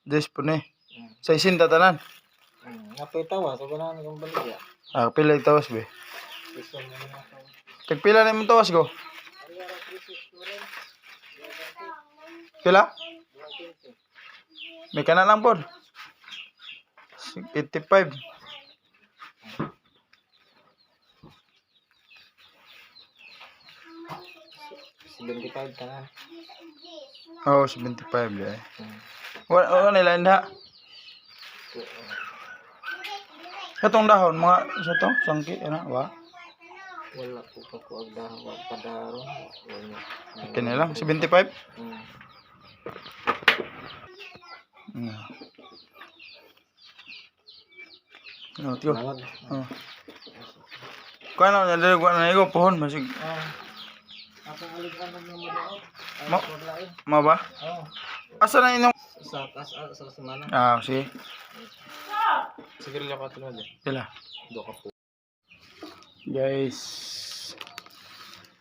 Des po ni. Sa isin tatanan. Napitawa, so ganahan kong baligya. Pila yung tawas be. Gusto mo na ako. Tagpila na yung tawas ko. Pila? May kana lang po. 85. $75 ka na. Oo, 75 ya. Wala nila hindi. Katong dahon mga sa to, sangki ana wa. Wala po pa ko ang dahon padaro. Okay na lang 75. No, tiyo. Oh. Kuan na dali ko na igo pohon masig. Ako aligran ng mga daot. Ma ba? Oh. Asa na inyong Sa taas sa semana. sige. Sige lang ka tunod. Pila? Do ka po. Guys,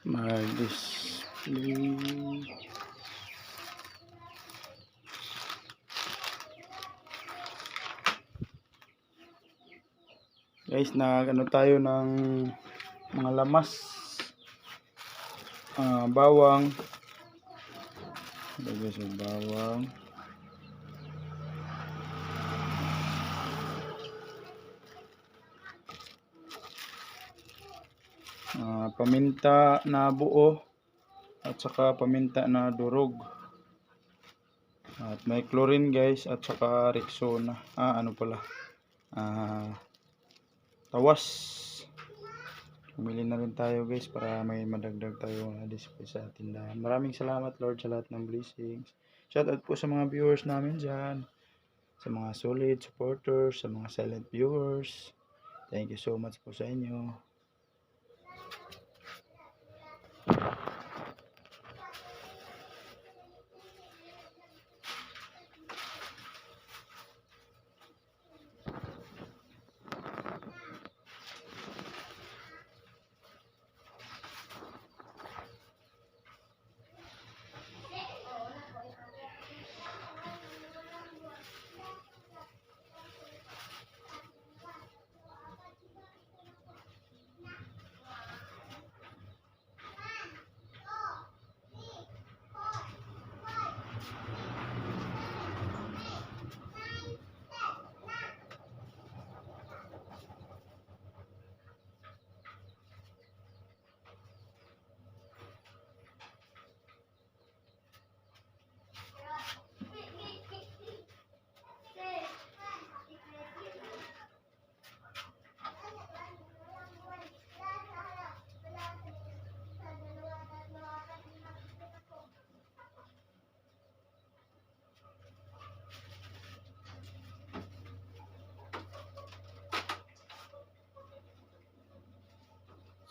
mag-display. Guys, nag-ano tayo ng mga lamas. Bawang. Lagay sa bawang. Paminta na buo at saka paminta na durog. At may chlorine guys at saka Rexona. Ano pala? Tawas. Bumili na rin tayo guys para may madagdag tayo na display sa tindahan. Maraming salamat Lord sa lahat ng blessings. Shout out po sa mga viewers namin dyan. Sa mga solid supporters, sa mga silent viewers. Thank you so much po sa inyo.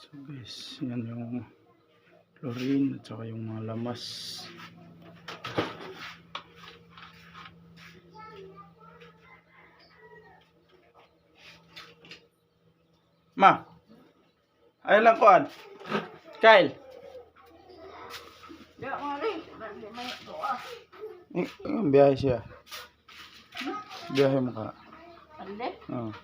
So guys, yan yung chlorine at saka yung mga lamas. Ma, ayun lang kuan. Kyle. Biyahe siya. Biyahe mo ka. Ande? Oo.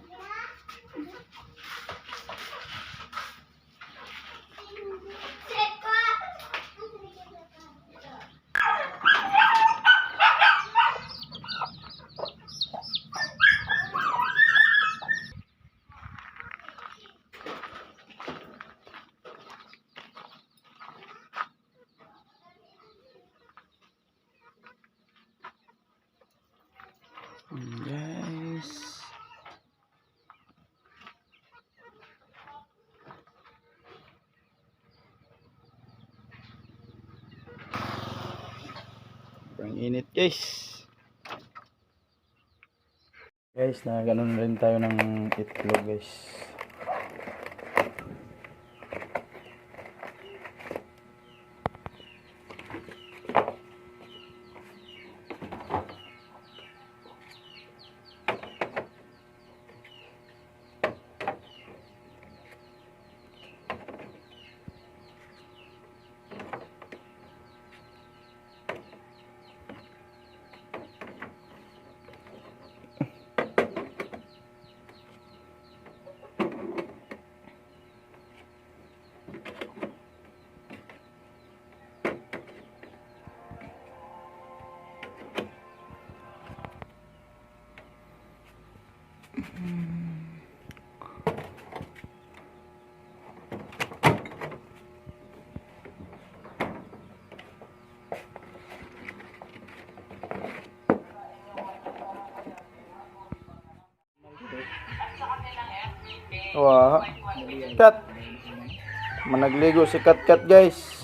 Guys, ang init guys. Guys, na ganun rin tayo ng itlog guys. Wah. Kat. Managligo si Kat Kat guys.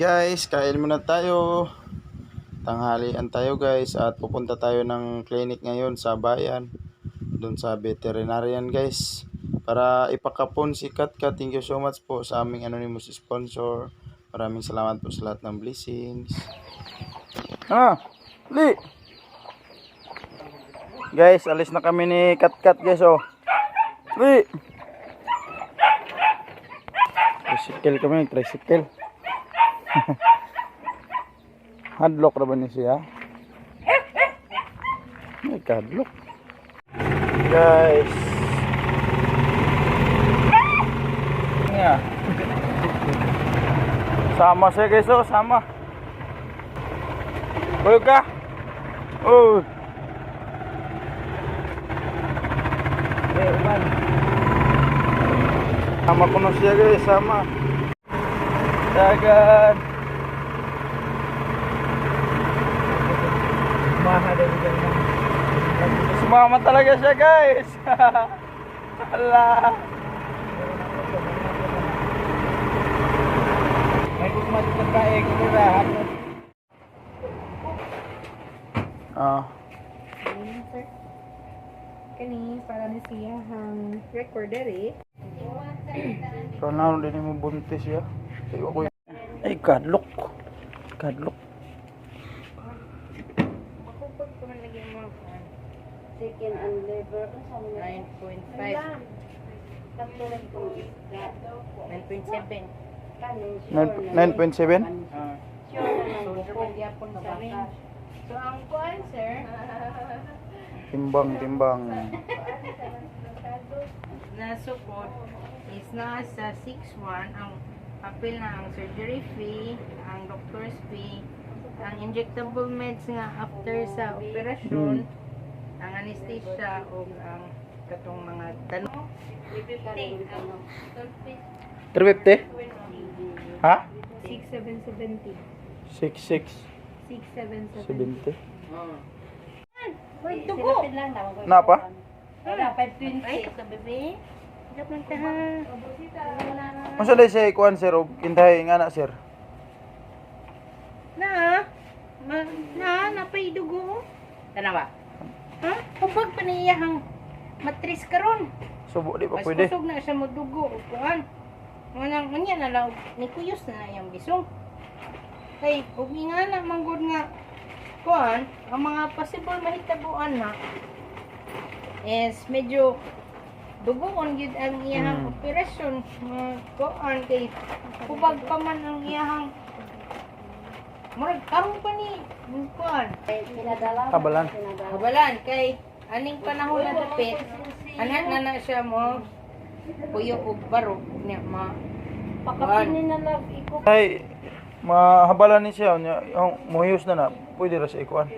Guys, kain muna tayo. Tanghalian tayo guys at pupunta tayo ng clinic ngayon sa bayan. Doon sa veterinarian guys. Para ipakapon si Kat Kat. Thank you so much po sa aming anonymous sponsor. Maraming salamat po sa lahat ng blessings. Li! Guys, alis na kami ni Kat Kat guys oh. Li! Tricycle kami, tricycle. Hadlock na ba niya siya? May hadlock. Guys. Nga. Sama siya guys oh, sama. Buyog ka? Oh. Sama ko na siya guys, sama. Dagan. Sumama talaga siya guys. Ala. May kumalit na kain ko lahat. Sir, kani para ni siya ang recorder eh. So na din mo buntis ya. Ay ay kadlok. Kadlok. Makupag ko man lagi mo. Chicken and liver 9.5. 9.7. 9.7. So ang kuan sir, Timbang. na support is nasa 6.1 ang apil na ang surgery fee, ang doctor's fee, ang injectable meds nga after sa operasyon, ang anesthesia o ang katong mga tanong. 350? Ha? 6,770. 66 6,770. 70. May dugo. Napa? Wala, 520 sa bebe. Dapat ka ha. Masa day siya ikuan sir og intahay nga na sir. Na? Napay dugo. Tana ba? Ha? Hubag pa niyahang matris karon. Subo di pa Mas pwede. kusog na siya mo dugo. Kuan. Manang manya na lang ni kuyos na yung bisong. Kay ug ingana manggod nga kuan, ang mga possible mahitabuan na is medyo dugoon gyud ang iyang operasyon. Kuan kay hubag pa man ang iyang murag karong pa ni kuan. Kabalan. Kabalan kay aning panahon na dapit anak na siya mo puyo og barog niya ma pakapinin na lang iko. Ay mahabalan ni siya nya yung muhiyos na pwede ra siya ikuan.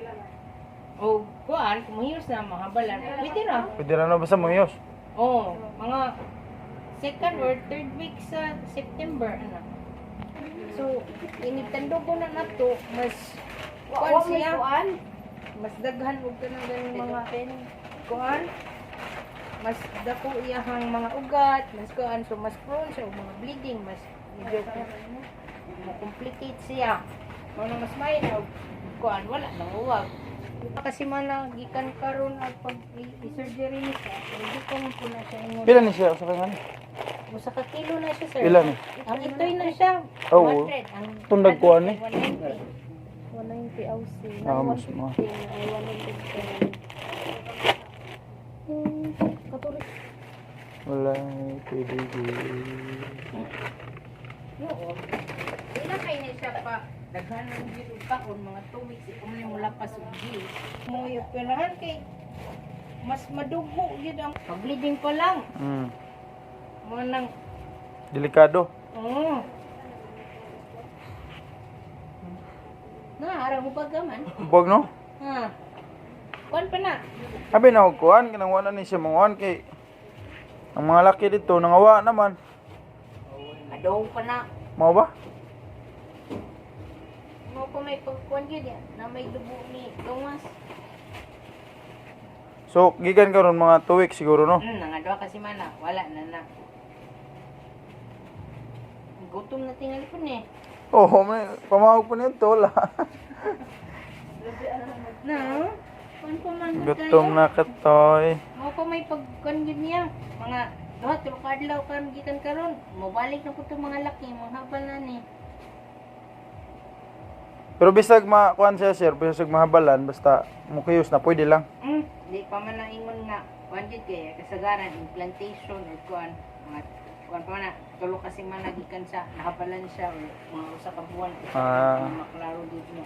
O kuan kumuhiyos na mahabalan pwede ra. Pwede ra na basta muhiyos. Oh, mga second or third week sa September ana. So initando ko na nato mas kuan siya mas daghan og kanang ganung mga kuan mas dako iyahang mga ugat mas kuan so mas prone siya og mga bleeding mas medyo complicate siya mo mas may na og kuan wala nang uwag kasi man gikan karon ang pag i-surgery ni siya hindi ko man po na siya ingon Pila ni siya sa kanang? usa ka kilo na siya sir Ilan ni? ang itoy na siya Oo. 100 ang Tundag kuan ni. 190 awsi Mas mo. ay 110 katulik Wala pwede. oo ila kay ni siya pa daghan ng gid pa on mga 2 weeks iko man mula pa sugi mo yung perahan kay mas madugo gid ang bleeding pa lang mo nang Delikado. oo arang hubag ka man. Bog no? Ha. Kuan pa na. Abi na og kuan kanang wala ni siya manguan kay ang mga laki dito nangawa naman. Adong pa na. Mao ba? Mo pa may pagkuan gyud ya na may dugo ni Thomas. So gikan karon mga 2 weeks siguro no. Nangadwa kasi man na. Wala na. Gutom na tingali po ni. Oh, may pamawag po niya tol. Na. Kuan pa man Gutom na katoy. Mo pa may pagkuan gyud niya. Mga duha tulo ka adlaw kan gikan karon. Mobalik na po itong mga laki, mga habal na ni. Pero bisag kuan siya sir, bisag mahabalan basta mukayos na pwede lang. Di pa man na ingon nga kuan gyud kay kasagaran implantation or kuan mga kuan pa man na tulo kasi man nagikan sa nahabalan siya or mga usa ka buwan. Maklaro gyud mo.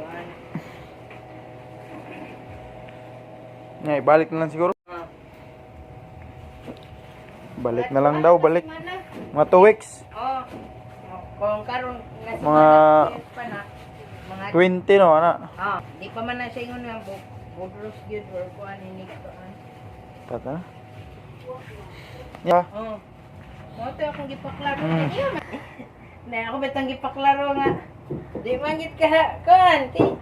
Kuan. Ngay, balik na lang siguro. Balik na lang daw, balik. Mga 2 weeks. Oh. Kung karon nga si Mga pa na mga 20 no, ana. di pa man na siya ingon nga bodros gyud or kuan ini kuan. Tata. Ya. Oh. Mo to akong gipaklaro niya. Na ako betang gipaklaro nga. Di man gid ka kuan ti.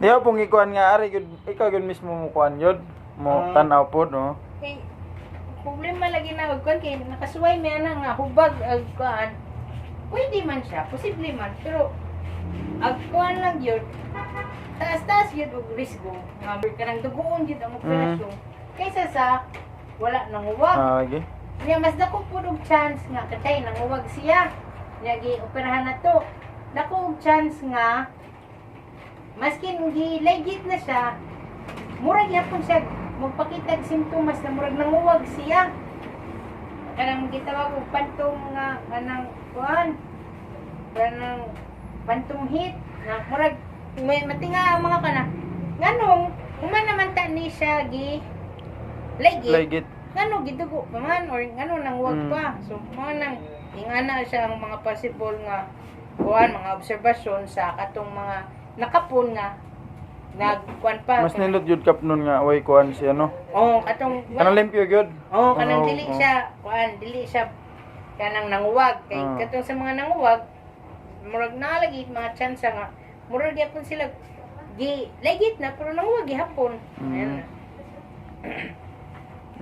Di ako pong ikuan nga ari gyud ikaw gyud mismo mo kuan yun. Mo tan-aw pod no. Kay problema lagi na og kuan kay nakasuway mi ana nga hubag ag kuan. Pwede man siya, posible man, pero ag kuan lang yun. Taas-taas yun og risgo. Nga kanang dugoon yun ang operasyon. Kaysa sa wala nang uwag. Lagi. Niya mas dako pud og chance nga katay nang uwag siya. Niya gi operahan na to. Dako og chance nga maskin gi-legit na siya, murag yapon siya magpakita og simptomas na murag nanguwag siya. Kanang gitawag og phantom nga kanang kuan. Kanang phantom hit na murag may matinga ang mga kana. Nganong human naman ta ni siya gi legit. Legit. Ngano gidugo pa man or ngano nanguwag pa. So mo nang ingana siya ang mga possible nga kuan mga obserbasyon sa katong mga nakapon nga nagkuan pa. Mas nindot jud kap nun nga way kuan siya no. Oh, katong Kanang limpyo gyud. oh, kanang dili oh. siya kuan, dili siya kanang nanguwag kay katong sa mga nanguwag murag nalagi mga chance nga murag gyapon sila gi legit na pero nanguwag gihapon. Ayan.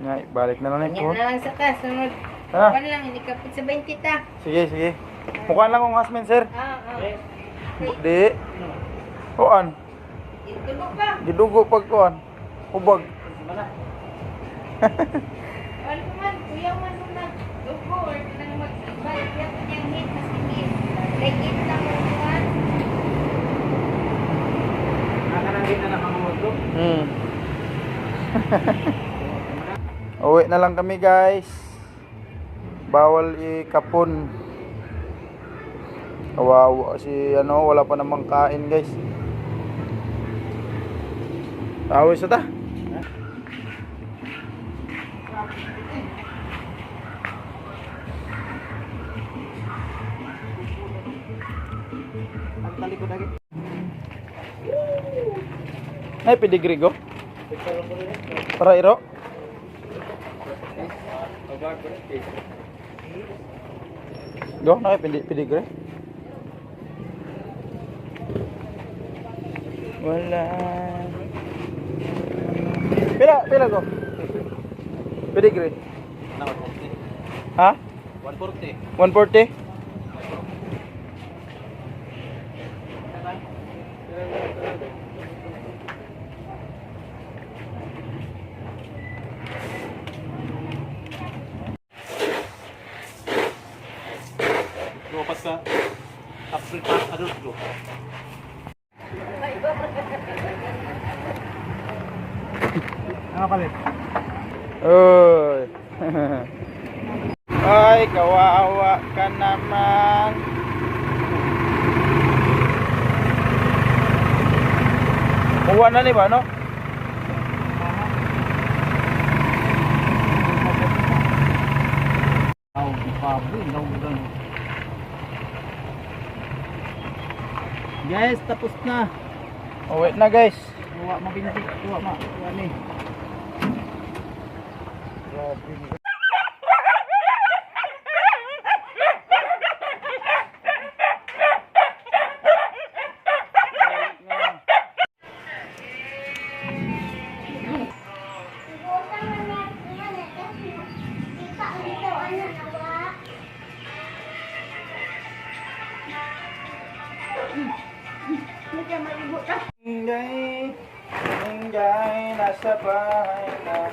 Ngay, balik na lang Yan po. na lang sa kasunod. Ha? Kuan lang hindi kapit sa 20 ta. Sige, sige. Mukhaan lang kong asmen sir. Di. Kuan. Itulo pa. Gidugo pag kuan. Ubag. Ano man, kuya man nung nag-dugo or nang mag-ibalik yan niyang hit na sige. Legit lang mo kuhan. Nakanangin na nakamamagdo. Uwi na lang kami guys. Bawal ikapon. Kawawa si wala pa namang kain guys. Awis na ta. Ang talikod lagi. Ay, pedigree go. Para iro. Go, na pedigree. Wala. Pila go. Pedigree. Ha? 140. 140? Lupas ka. April pa adult group. Ano palit? Uy. Ay, kawawa ka naman. Uwa na ni ba, no? Aw, pabu, daw. Guys, tapos na. Oh, wait na guys. Tuwa mabinti. Tuwa ni. Inggay, inggay, nasa bahay na.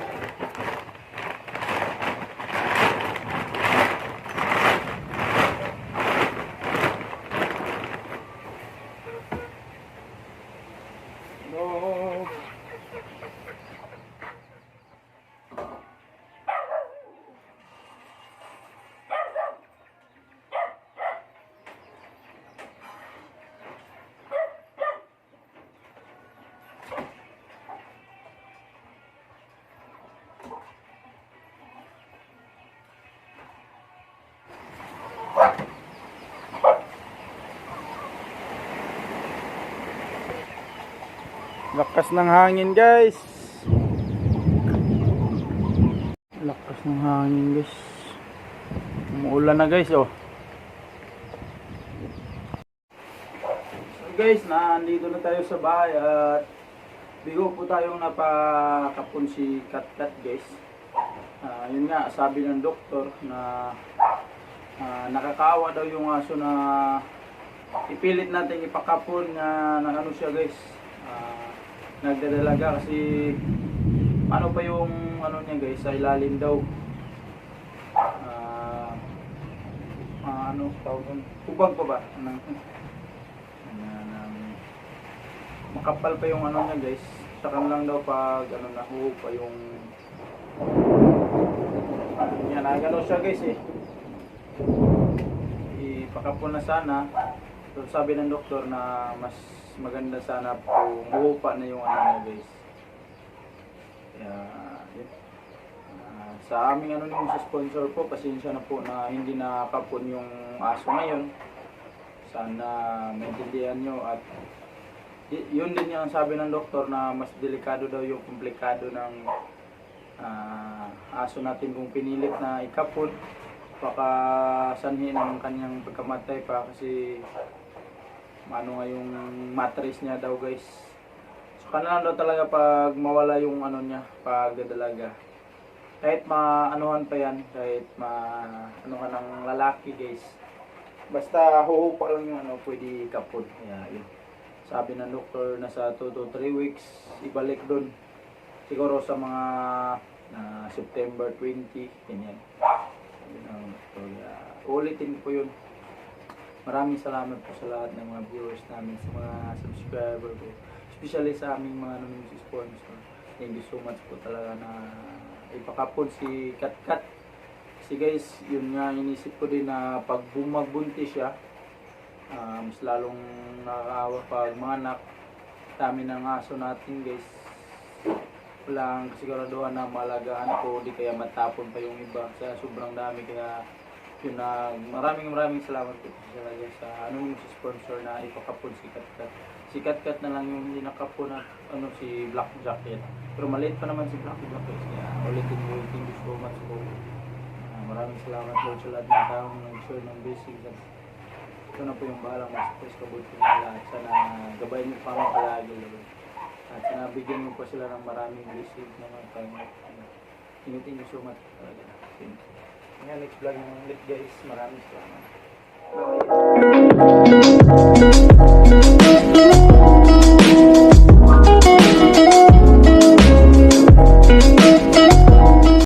No. Lakas ng hangin guys. Lakas ng hangin guys. Umuulan na guys oh. So guys, nandito na tayo sa bahay at bigo po tayong napakapon si Kat guys. Yun nga, sabi ng doktor na nakakaawa daw yung aso na ipilit natin ipakapon na ano siya guys. Nagdadalaga kasi ano pa yung ano niya guys, sa ilalim daw ano tawag doon, kubag pa ba makapal pa yung ano niya guys, saka lang daw pag ano na pa yung yan, nagano siya guys ipakapon na sana. So sabi ng doktor na mas maganda sana kung buhupa na yung ano niya guys. Kaya yun. Sa aming ano yung sa sponsor po, pasensya na po na hindi nakapon yung aso ngayon. Sana maintindihan nyo at yun din yung sabi ng doktor na mas delikado daw yung komplikado ng aso natin kung pinilit na ikapon. Baka sanhin ang kanyang pagkamatay pa kasi ano nga yung mattress niya daw guys. So kailangan daw talaga pag mawala yung ano niya, pag dalaga. Kahit maanuhan pa yan, kahit ano ka ng lalaki guys. Basta huhupa lang yung ano, pwede kapod. Kaya yun. Sabi ng doktor na sa 2 to 3 weeks, ibalik doon. Siguro sa mga September 20, ganyan. Ulitin po yun. Maraming salamat po sa lahat ng mga viewers namin, sa mga subscriber ko, especially sa aming mga anonymous sponsor. Thank you so much po talaga na ipakapon si Kat. Kasi guys, yun nga inisip ko din na pag bumagbuntis siya, mas lalong nakakaawa pag mga anak. Dami ng aso natin guys. Walang kasiguraduhan na malagaan ko, di kaya matapon pa yung iba. Kaya sobrang dami, kaya yun na maraming salamat po talaga sa anong sponsor na ipakapon si Kat. Si Kat na lang yung hindi nakapon na ano, si Black Jacket. Pero maliit pa naman si Black Jacket. Kaya ulitin mo, thank you so much po. Maraming salamat po sa lahat ng taong nag-share ng blessings. At ito na po yung bahalang mas kabuti na lahat. Sana gabayin niyo pa ako palagi. At nabigyan mo po sila ng maraming blessings na mga tayo. Thank you so much talaga. Thank you. Ngayon, next vlog naman ulit guys. Maraming salamat. Bye.